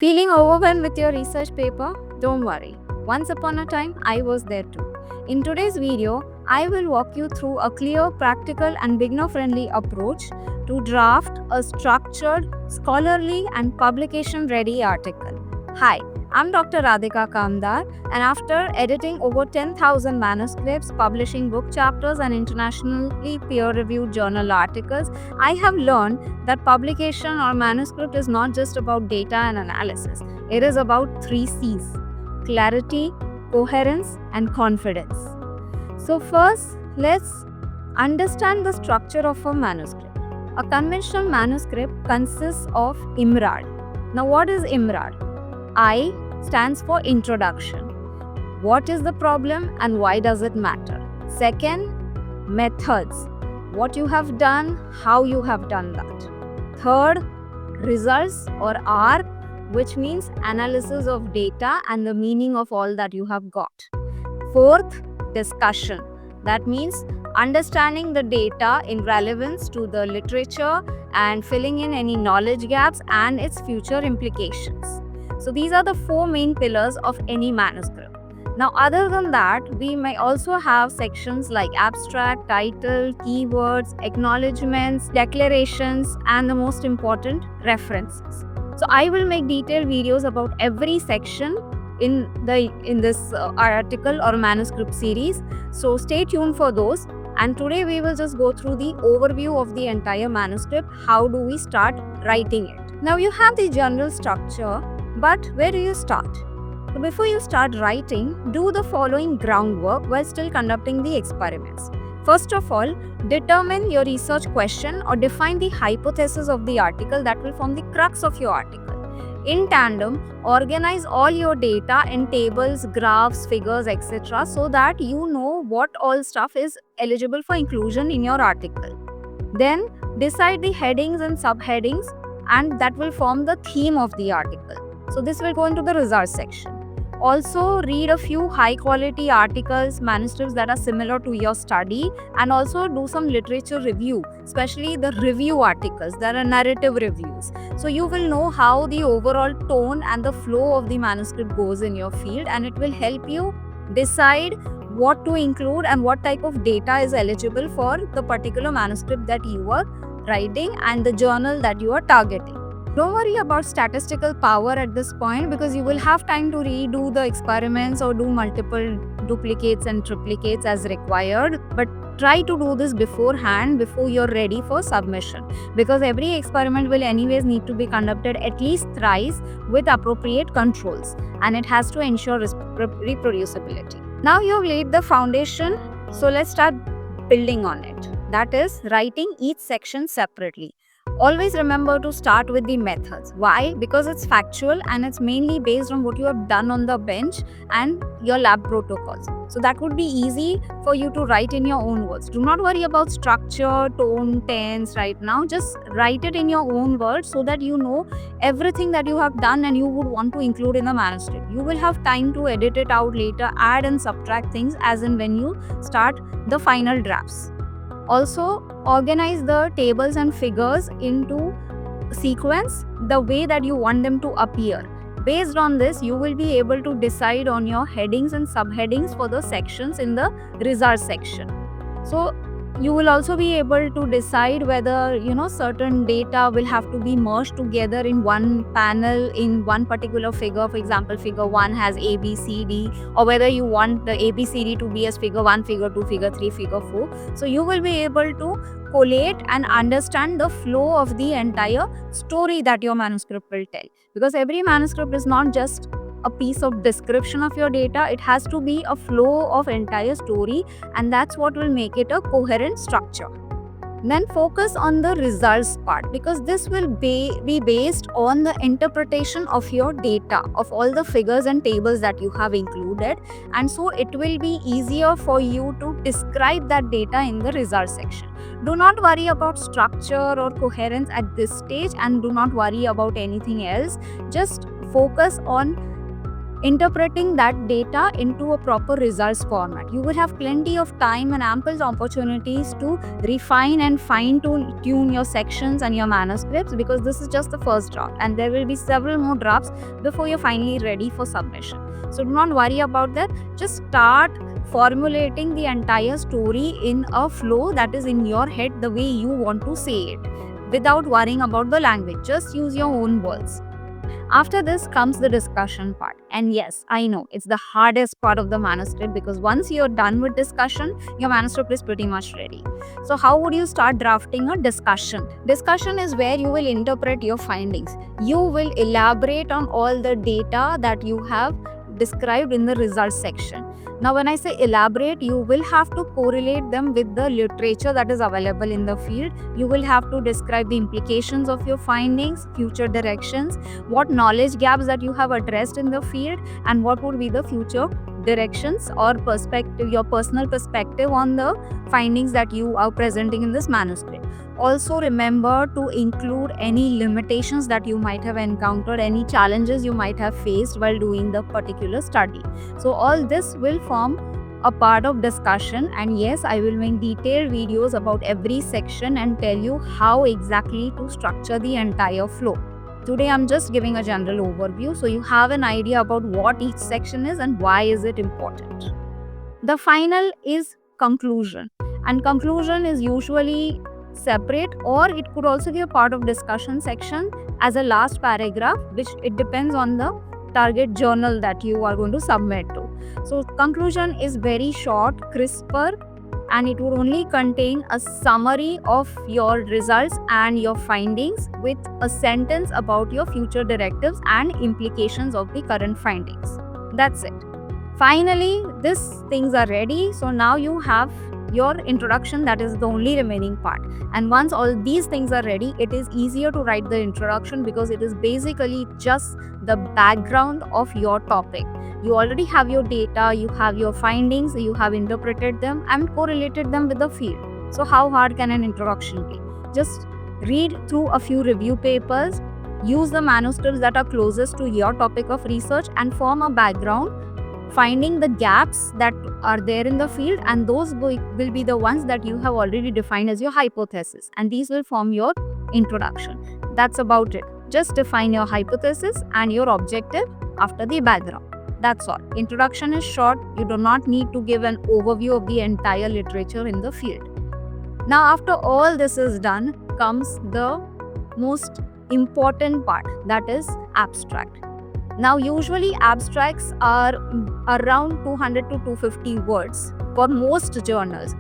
Feeling overwhelmed with your research paper? Don't worry. Once upon a time, I was there too. In today's video, I will walk you through a clear, practical, and beginner friendly approach to draft a structured, scholarly, and publication ready article. Hi, I'm Dr. Radhika Kamdar, and after editing over 10,000 manuscripts, publishing book chapters, and internationally peer reviewed journal articles, I have learned that publication or manuscript is not just about data and analysis. It is about 3 C's: clarity, coherence, and confidence. So, first, let's understand the structure of a manuscript. A conventional manuscript consists of IMRAD. Now, what is IMRAD? I stands for introduction. What is the problem and why does it matter? Second, methods. What you have done, how you have done that. Third, results or R, which means analysis of data and the meaning of all that you have got. Fourth, discussion. That means understanding the data in relevance to the literature and filling in any knowledge gaps and its future implications. So these are the 4 main pillars of any manuscript. Now, other than that, we may also have sections like abstract, title, keywords, acknowledgements, declarations, and the most important, references. So I will make detailed videos about every section in this article or manuscript series. So stay tuned for those. And today we will just go through the overview of the entire manuscript. How do we start writing it? Now you have the general structure, but where do you start? So before you start writing, do the following groundwork while still conducting the experiments. First of all, determine your research question or define the hypothesis of the article that will form the crux of your article. In tandem, organize all your data in tables, graphs, figures, etc. so that you know what all stuff is eligible for inclusion in your article. Then, decide the headings and subheadings, and that will form the theme of the article. So this will go into the results section. Also, read a few high quality articles, manuscripts that are similar to your study, and also do some literature review, especially the review articles that are narrative reviews. So you will know how the overall tone and the flow of the manuscript goes in your field, and it will help you decide what to include and what type of data is eligible for the particular manuscript that you are writing and the journal that you are targeting. Don't worry about statistical power at this point because you will have time to redo the experiments or do multiple duplicates and triplicates as required. But try to do this beforehand before you're ready for submission, because every experiment will anyways need to be conducted at least thrice with appropriate controls, and it has to ensure reproducibility. Now you've laid the foundation, so let's start building on it. That is, writing each section separately. Always remember to start with the methods. Why? Because it's factual and it's mainly based on what you have done on the bench and your lab protocols. So that would be easy for you to write in your own words. Do not worry about structure, tone, tense right now. Just write it in your own words so that you know everything that you have done and you would want to include in the manuscript. You will have time to edit it out later, add and subtract things as and when you start the final drafts. Also, organize the tables and figures into sequence the way that you want them to appear. Based on this, you will be able to decide on your headings and subheadings for the sections in the results section. So you will also be able to decide whether certain data will have to be merged together in one panel in one particular figure. For example, figure 1 has A, B, C, D, or whether you want the A, B, C, D to be as figure 1, figure 2, figure 3, figure 4. So you will be able to collate and understand the flow of the entire story that your manuscript will tell, because every manuscript is not just a piece of description of your data. It has to be a flow of entire story, and that's what will make it a coherent structure. Then focus on the results part, because this will be based on the interpretation of your data, of all the figures and tables that you have included, and so it will be easier for you to describe that data in the results section. Do not worry about structure or coherence at this stage, and do not worry about anything else. Just focus on interpreting that data into a proper results format. You will have plenty of time and ample opportunities to refine and fine tune your sections and your manuscripts, because this is just the first draft and there will be several more drafts before you're finally ready for submission. So do not worry about that. Just start formulating the entire story in a flow that is in your head, the way you want to say it, without worrying about the language. Just use your own words. After this comes the discussion part. And yes, I know it's the hardest part of the manuscript, because once you're done with discussion, your manuscript is pretty much ready. So how would you start drafting a discussion? Discussion is where you will interpret your findings. You will elaborate on all the data that you have described in the results section. Now, when I say elaborate, you will have to correlate them with the literature that is available in the field. You will have to describe the implications of your findings, future directions, what knowledge gaps that you have addressed in the field, and what would be the future directions or perspective, your personal perspective on the findings that you are presenting in this manuscript. Also remember to include any limitations that you might have encountered, any challenges you might have faced while doing the particular study. So all this will form a part of discussion, and yes, I will make detailed videos about every section and tell you how exactly to structure the entire flow. Today I'm just giving a general overview so you have an idea about what each section is and why is it important. The final is conclusion, and conclusion is usually separate, or it could also be a part of discussion section as a last paragraph, which it depends on the target journal that you are going to submit to. So conclusion is very short, crisper, and it would only contain a summary of your results and your findings with a sentence about your future directives and implications of the current findings. That's it. Finally, these things are ready. So now you have your introduction, that is the only remaining part. And once all these things are ready, it is easier to write the introduction, because it is basically just the background of your topic. You already have your data, you have your findings, you have interpreted them and correlated them with the field. So how hard can an introduction be? Just read through a few review papers, use the manuscripts that are closest to your topic of research and form a background, finding the gaps that are there in the field, and those will be the ones that you have already defined as your hypothesis, and these will form your introduction. That's about it. Just define your hypothesis and your objective after the background. That's all. Introduction is short. You do not need to give an overview of the entire literature in the field. Now, after all this is done, comes the most important part, that is abstract. Now, usually abstracts are around 200 to 250 words for most journals.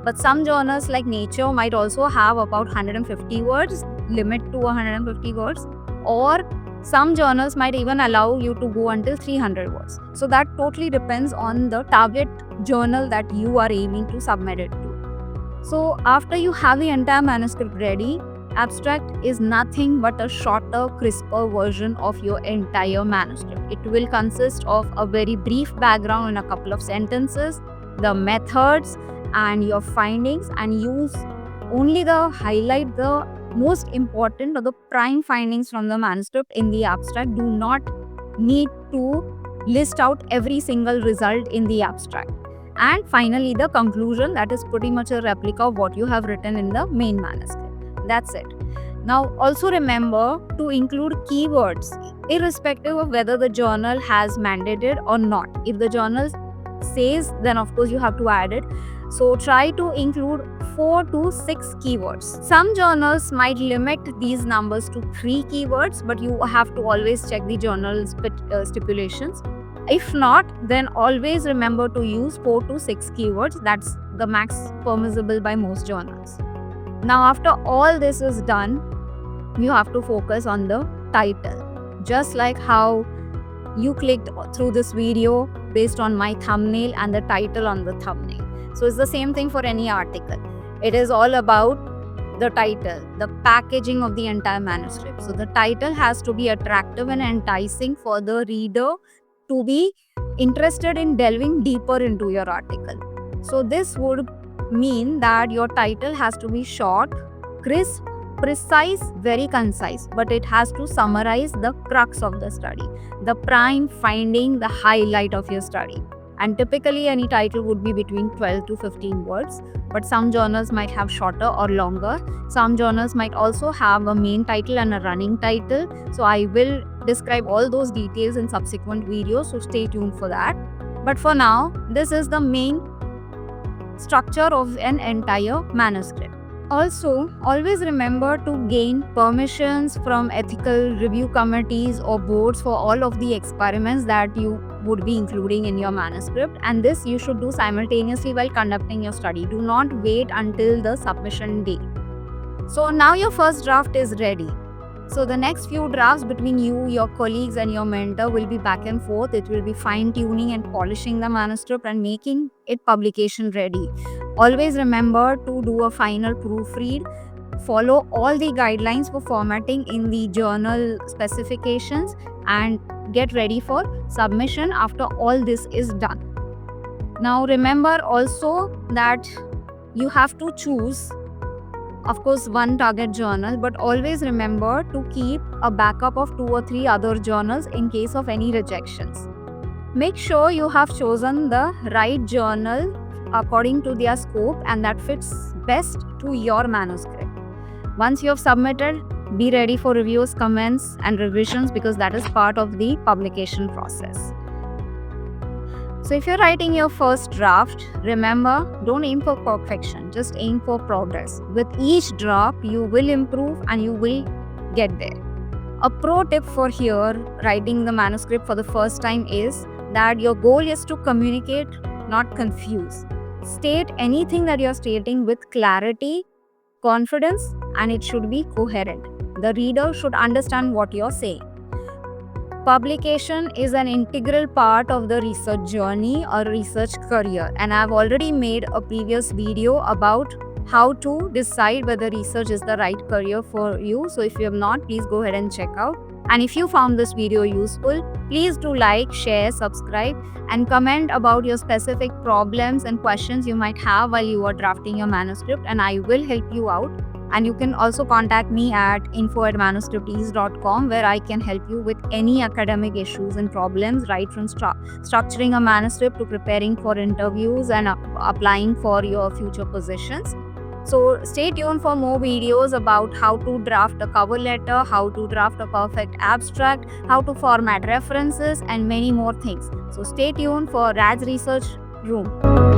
But some journals like Nature might also have about 150 words, limit to 150 words, or some journals might even allow you to go until 300 words. So that totally depends on the target journal that you are aiming to submit it to. So after you have the entire manuscript ready, abstract is nothing but a shorter, crisper version of your entire manuscript. It will consist of a very brief background in a couple of sentences, the methods and your findings, and use only the highlight the most important or the prime findings from the manuscript in the abstract. Do not need to list out every single result in the abstract. And finally, the conclusion, that is pretty much a replica of what you have written in the main manuscript. That's it. Now, also remember to include keywords, irrespective of whether the journal has mandated or not. If the journal says, then of course you have to add it. So try to include 4 to 6 keywords. Some journals might limit these numbers to 3 keywords, but you have to always check the journal's stipulations. If not, then always remember to use 4 to 6 keywords. That's the max permissible by most journals. Now, after all this is done, you have to focus on the title. Just like how you clicked through this video based on my thumbnail and the title on the thumbnail. So it's the same thing for any article. It is all about the title, the packaging of the entire manuscript. So the title has to be attractive and enticing for the reader to be interested in delving deeper into your article. So this would mean that your title has to be short, crisp, precise, very concise, but it has to summarize the crux of the study, the prime finding, the highlight of your study. And typically any title would be between 12 to 15 words, but some journals might have shorter or longer. Some journals might also have a main title and a running title. So I will describe all those details in subsequent videos, so stay tuned for that. But for now, this is the main structure of an entire manuscript. Also, always remember to gain permissions from ethical review committees or boards for all of the experiments that you would be including in your manuscript, and this you should do simultaneously while conducting your study. Do not wait until the submission day. So now your first draft is ready. So the next few drafts between you, your colleagues and your mentor will be back and forth. It will be fine-tuning and polishing the manuscript and making it publication ready. Always remember to do a final proofread. Follow all the guidelines for formatting in the journal specifications and get ready for submission after all this is done. Now remember also that you have to choose, of course, one target journal, but always remember to keep a backup of 2 or 3 other journals in case of any rejections. Make sure you have chosen the right journal according to their scope and that fits best to your manuscript. Once you have submitted, be ready for reviews, comments and revisions, because that is part of the publication process. So if you're writing your first draft, remember, don't aim for perfection, just aim for progress. With each draft, you will improve and you will get there. A pro tip for here, writing the manuscript for the first time, is that your goal is to communicate, not confuse. State anything that you're stating with clarity, confidence, and it should be coherent. The reader should understand what you're saying. Publication is an integral part of the research journey or research career, and I've already made a previous video about how to decide whether research is the right career for you. So if you have not, please go ahead and check out. And if you found this video useful, please do like, share, subscribe and comment about your specific problems and questions you might have while you are drafting your manuscript, and I will help you out. And you can also contact me at info@manuscriptease.com, where I can help you with any academic issues and problems, right from structuring a manuscript to preparing for interviews and applying for your future positions. So stay tuned for more videos about how to draft a cover letter, how to draft a perfect abstract, how to format references and many more things. So stay tuned for Raj's Research Room.